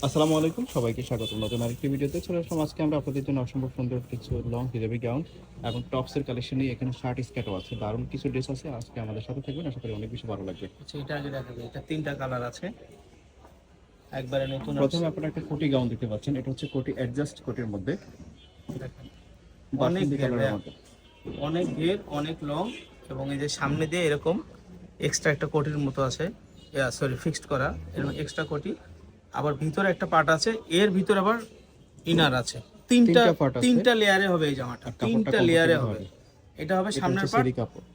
আসসালামু আলাইকুম, সবাইকে স্বাগতম নতুন আরেকটি ভিডিওতে। চলে আসলাম আজকে আমরা আপনাদের জন্য অসম্ভব সুন্দর কিছু লং হিজাবি গাউন এবং টপসের কালেকশন নিয়ে। এখানে শার্ট স্কার্টও আছে, দারুণ কিছু ড্রেস আছে। আজকে আমাদের সাথে থাকবেন, আশা করি অনেক বেশি ভালো লাগবে। আচ্ছা, এটা আগে দেখাবো। এটা তিনটা কালার আছে, একবারে নতুন প্রথমে আসছে। আপনারা একটা কোটি গাউন দেখতে পাচ্ছেন, এটা হচ্ছে কোটি অ্যাডজাস্ট কোটির মধ্যে দেখেন, অনেক বাসন্তী ঘের, কালারের মধ্যে। অনেক ঘের, অনেক লং, এবং এই যে সামনে দিয়ে এরকম এক্সট্রা একটা কোটির মতো আছে, সরি ফিক্সড করা, এরকম এক্সট্রা কোটি। আবার ভিতরে একটা পার্ট আছে, এর ভিতরে আবার ইনার আছে। তিনটা পার্ট আছে, তিনটা লেয়ারে হবে এই জামাটা, আর কাপড়টা তিনটা কম লেয়ারে পছন্দ হবে। হবে। এটা হবে এটা সামনের হচ্ছে পার্ট, সেরি কাপড়,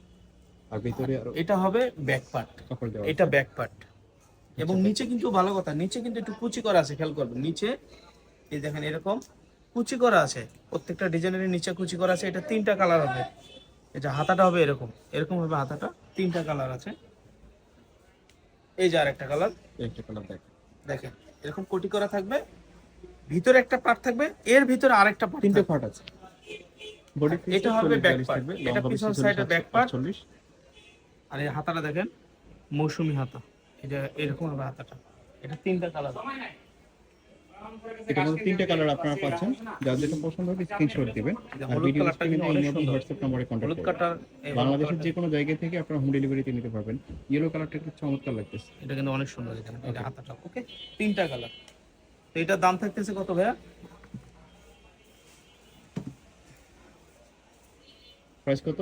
আর ভিতরে আরো এটা হবে ব্যাক পার্ট, কাপড় দেওয়া এটা আছে। Back part. এবং নিচে কিন্তু ভালো কথা, নিচে কিন্তু একটু কুচি করা আছে, খেয়াল করবেন। নিচে এই দেখেন এরকম কুচি করা আছে, প্রত্যেকটা ডিজাইনের নিচে কুচি করা আছে। এটা তিনটা কালার হবে। এটা হাতাটা হবে এরকম, এরকম হবে হাতাটা। তিনটা কালার আছে, এই যে আরেকটা কালার, একটা কালার দেখেন, দেখেন এরকম কোটি করা থাকবে। ভিতরে একটা পার্ট থাকবে, এর ভিতরে আরেকটা পার্ট তিনটে থাকবে। পার্ট আছে। বডি এটা হবে ব্যাক পার্ট, এটা পিছন সাইডের ব্যাক পার্ট। 40। আর এই হাতাটা দেখেন, মৌসুমী হাতা, এটা এরকম হবে হাতাটা। এটা তিনটা কালার। এটার মধ্যে তিনটা কালার আপনারা পাচ্ছেন। যার যেটা পছন্দ হবে স্ক্রিনশট দিবেন, আর হলুদ ভিডিও কালারটা কিন্তু স্ক্রিনে অনেক এই সুন্দর, হোয়াটসঅ্যাপ নম্বরে কন্টাক্ট হলুদ করবেন। কালার। বাংলাদেশের যে কোনো জায়গা থেকে আপনারা হোম ডেলিভারিতে নিতে পারবেন। ইয়েলো কালারটা একটু চমৎকার লাগতেছে। এটা কিন্তু অনেক সুন্দর, এখানে এটা হাতাটা। ওকে, তিনটা কালার। তো এটার দাম থাকতেছে কত ভাইয়া? প্রাইস কত?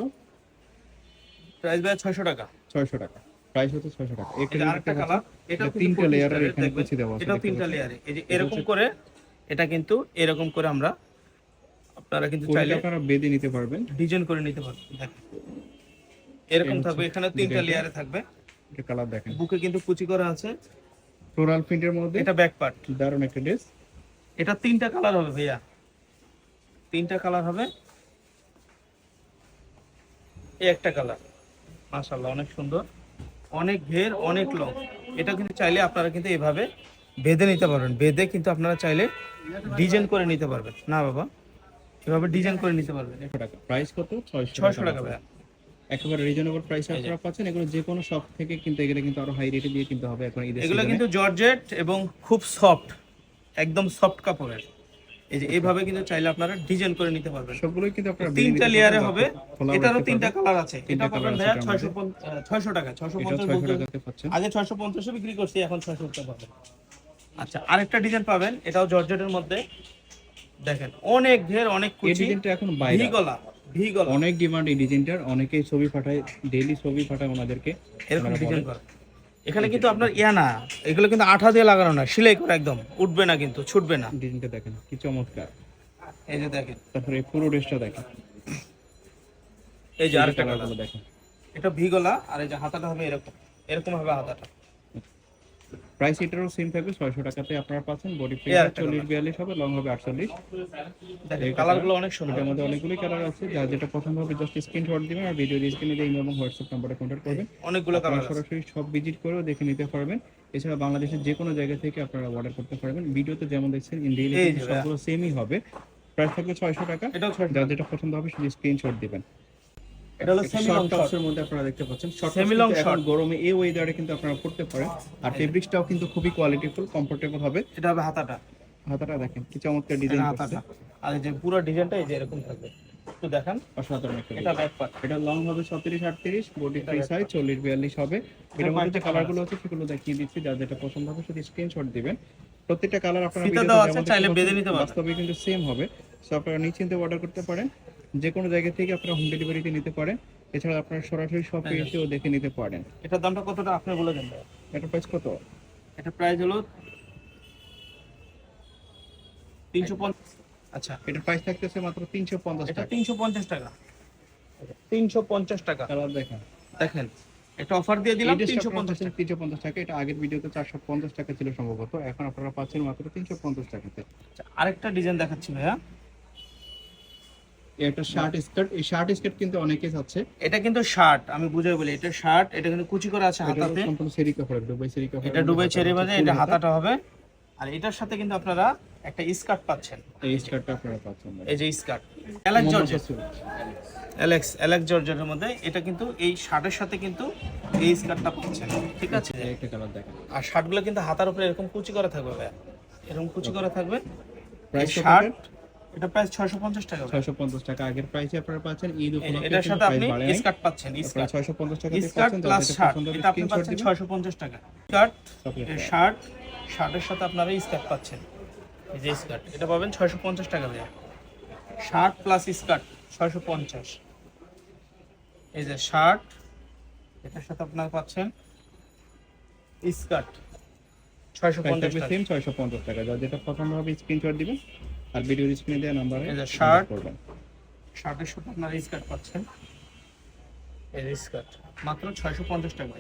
প্রাইস ভাইয়া 600 টাকা। 600 টাকা। প্রাইস হচ্ছে 600 টাকা। এটা আরেকটা কালার, এটা তিনটা লেয়ারের এখানে কুচি দেওয়া আছে। এটাও তিনটা লেয়ারে। এই যে এরকম করে, এটা কিন্তু এরকম করে আমরা, আপনারা কিন্তু চাইলে আপনারা বেঁধে নিতে পারবেন, ডিজাইন করে নিতে পারবেন। দেখেন এরকম থাকবে, এখানে তিনটা লেয়ারে থাকবে। এটা কালার দেখেন, বুকে কিন্তু কুচি করা আছে, ফ্লোরাল প্রিন্টের মধ্যে। এটা ব্যাক পার্ট। দারুণ একটা ড্রেস। এটা তিনটা কালার হবে ভাইয়া, তিনটা কালার হবে। এই একটা কালার, মাশাআল্লাহ অনেক সুন্দর, অনেক ঘের, অনেক লং। এটা কিন্তু চাইলে আপনারা কিন্তু এভাবে বেঁধে নিতে পারবেন। বেঁধে কিন্তু আপনারা চাইলে ডিজাইন করে নিতে পারবেন। না বাবা, এভাবে ডিজাইন করে নিতে পারবেন। 100 টাকা। প্রাইস কত? 600 টাকা ভাইয়া। একেবারে রিজনেবল প্রাইসে আপনারা পাচ্ছেন। এগুলো যে কোনো শপ থেকে কিনতে গেলে কিন্তু আরো হাই রেটে দিয়ে কিনতে হবে এখন ঈদের এগুলো সিজনে। কিন্তু জর্জেট এবং খুব সফট, একদম সফট কাপড়ের। এই যে এইভাবে কিন্তু চাইলে আপনারা ডিজাইন করে নিতে পারবেন। সবগুলোই কিন্তু আপনারা তিনটা লেয়ারে হবে, খোলা এটারও রাখতে তিনটা পারবেন। কালার আছে। তিনটা এটা পাবেন কালার ভাইয়া আছে 600 টাকা। 650 600 বলতে টাকাতে পাচ্ছেন। আগে 650 বিক্রি করছি, এখন 600 পাবেন। আচ্ছা, আরেকটা ডিজাইন পাবেন, এটাও জর্জেটের মধ্যে। দেখেন অনেক ঘের, অনেক এই কুচি, ডিজাইনটা এখন বাইরে ভি গলা, ভি গলা। অনেক ডিমান্ড এই ডিজাইনটার। অনেকেই ছবি পাঠায়, ডেইলি ছবি পাঠায় ওনাদেরকে। এরকম ডিজাইন করা। এখানে কিন্তু আপনার ইয়া না, এগুলো কিন্তু আঠা দিয়ে লাগানো না, সেলাই করা, একদম উঠবে না, কিন্তু ছুটবে না। ডিজাইনটা দেখেন কি চমৎকার। এই যে দেখেন, তারপরে এই পুরো ড্রেসটা দেখেন, এই যে আরেকটা কালার, কালারগুলো দেখেন। এটা ভি গলা। আর এই যে হাতাটা হবে এরকম, এরকম হবে হাতাটা। প্রাইস এটারও সেম থাকবে, 600 টাকাতে আপনারা পাচ্ছেন। বডি এই প্রিন্ট আরেকটা 40-42 হবে, লং হবে 48। দেখেন কালারগুলো অনেক সুন্দর। এটার মধ্যে অনেকগুলো কালার আছে, যার যেটা পছন্দ হবে জাস্ট স্ক্রিনশট দিবেন আর ভিডিও স্ক্রিনে দিয়ে ইমেল এবং হোয়াটসঅ্যাপ নম্বরে কন্ট্যাক্ট করবেন। অনেকগুলো কালার আছে। সরাসরি সব ভিজিট করেও দেখে নিতে পারবেন। এছাড়া বাংলাদেশের যে কোনো জায়গা থেকে আপনারা অর্ডার করতে পারবেন। ভিডিওতে যেমন দেখছেন ইন রিয়েল এই যে সবগুলো সেমই হবে। প্রাইস থাকবে 600 টাকা। এটাও 600 যার যেটা পছন্দ হবে শুধু স্ক্রিনশট দিবেন। এটা হলো সেমি লং শর্ট শর্ট। টপসের মধ্যে আপনারা দেখতে পাচ্ছেন, শর্ট Semi টপস long এখন short। গরমে এই ওয়েদারে কিন্তু আপনারা পড়তে পারেন। আর ফেব্রিক্সটাও কিন্তু খুবই কোয়ালিটিফুল, কমফোর্টেবল হবে। এটা হবে হাতাটা, হাতাটা দেখেন কি চমৎকার ডিজাইন এটা করছে, হাতাটা। আর এই যে পুরো ডিজাইনটা এই যে এরকম থাকবে, একটু দেখান। অসাধারণ একটা এটা ডিজাইন। Back part. এটা লং হবে 37-38, বডি ফ্রি সাইজ 40-42 হবে। এটার মধ্যে যে কালারগুলো আছে সেগুলো দেখিয়ে দিচ্ছি, যার যেটা পছন্দ হবে শুধু স্ক্রিনশট দিবেন। প্রত্যেকটা কালার আপনারা ফিতা ভিডিওতে দেওয়া আছে, যেমন চাইলে দেখতে বেঁধে পাচ্ছেন, নিতে পারবেন। বাস্তবে কিন্তু সেম হবে। সো আপনারা নিশ্চিন্তে অর্ডার করতে পারেন। যে কোনো জায়গা থেকে আপনারা হোম ডেলিভারিতে নিতে পারেন। এছাড়া আপনারা সরাসরি শপে এসেও দেখে নিতে পারেন। এটার দামটা কতটা আপনি বলে দেন ভাই? এটা প্রাইস কত? এটা প্রাইস হলো 350। আচ্ছা, এটার প্রাইস থাকতেছে মাত্র 350 এটা টাকা। 350 টাকা। 350 টাকা। কালার দেখেন, দেখেন এটা অফার দিয়ে দিলাম এই ড্রেসটা 350 টাকা। 350 টাকা। এটা আগের ভিডিওতে 450 টাকা ছিল সম্ভবত, এখন আপনারা পাচ্ছেন মাত্র 350 টাকাতে। আচ্ছা, আরেকটা ডিজাইন দেখাচ্ছি ভাইয়া। এটা শার্ট স্কার্ট, এই শার্ট স্কার্ট কিন্তু অনেকেই চাচ্ছে। এটা কিন্তু শার্ট, আমি বুঝাই বলি, এটা শার্ট। এটা কিন্তু কুচি করা আছে এটা হাতাতে। সম্পূর্ণ সেরি কাপড়, দুবাই সেরি কাপড়। এটা দুবাই চেরি বাজে, এটা হাতাটা হবে। আর এটার সাথে কিন্তু আপনারা একটা স্কার্ট পাচ্ছেন। এই স্কার্টটা আপনারা পাচ্ছেন। এই যে স্কার্ট, অ্যালেক্স জর্জেট, অ্যালেক্স জর্জেটের মধ্যে। এটা কিন্তু এই শার্টের সাথে কিন্তু এই স্কার্টটা পাচ্ছেন, ঠিক আছে? একটা কালার দেখেন, আর শার্টগুলো কিন্তু হাতার উপরে এরকম কুচি করা থাকবে ভাইয়া, এরকম কুচি করা থাকবে। প্রাইস শার্ট এটা প্রাইস 650 টাকা। 650 টাকা আগের প্রাইসে আপনারা পাচ্ছেন। ঈদ উপলক্ষে এটার সাথে আপনি প্রাইস বাড়ে স্কার্ট পাচ্ছেন, স্কার্ট 650 টাকা দিয়ে স্কার্ট পাচ্ছেন। প্লাস যাদের শার্ট, পছন্দ হবে এটা আপনি স্ক্রিনশট পাচ্ছেন দিবেন। 650 টাকা। স্কার্ট চকলেট শার্ট, শার্টের সাথে আপনারা স্কার্ট পাচ্ছেন, এই যে স্কার্ট এটা পাবেন 650 টাকা দিয়ে। Shirt plus skirt 650। এই যে শার্ট, এটার সাথে আপনারা পাচ্ছেন স্কার্ট 650 টাকা। সেম 650 টাকা। যার যেটা পছন্দ হবে স্ক্রিনশট দিবেন আর ভিডিওর স্ক্রিনে দেওয়া নম্বরে এই যে শার্ট, করবেন। শার্টের সাথে আপনারা স্কার্ট পাচ্ছেন, এই যে স্কার্ট মাত্র 650 টাকা।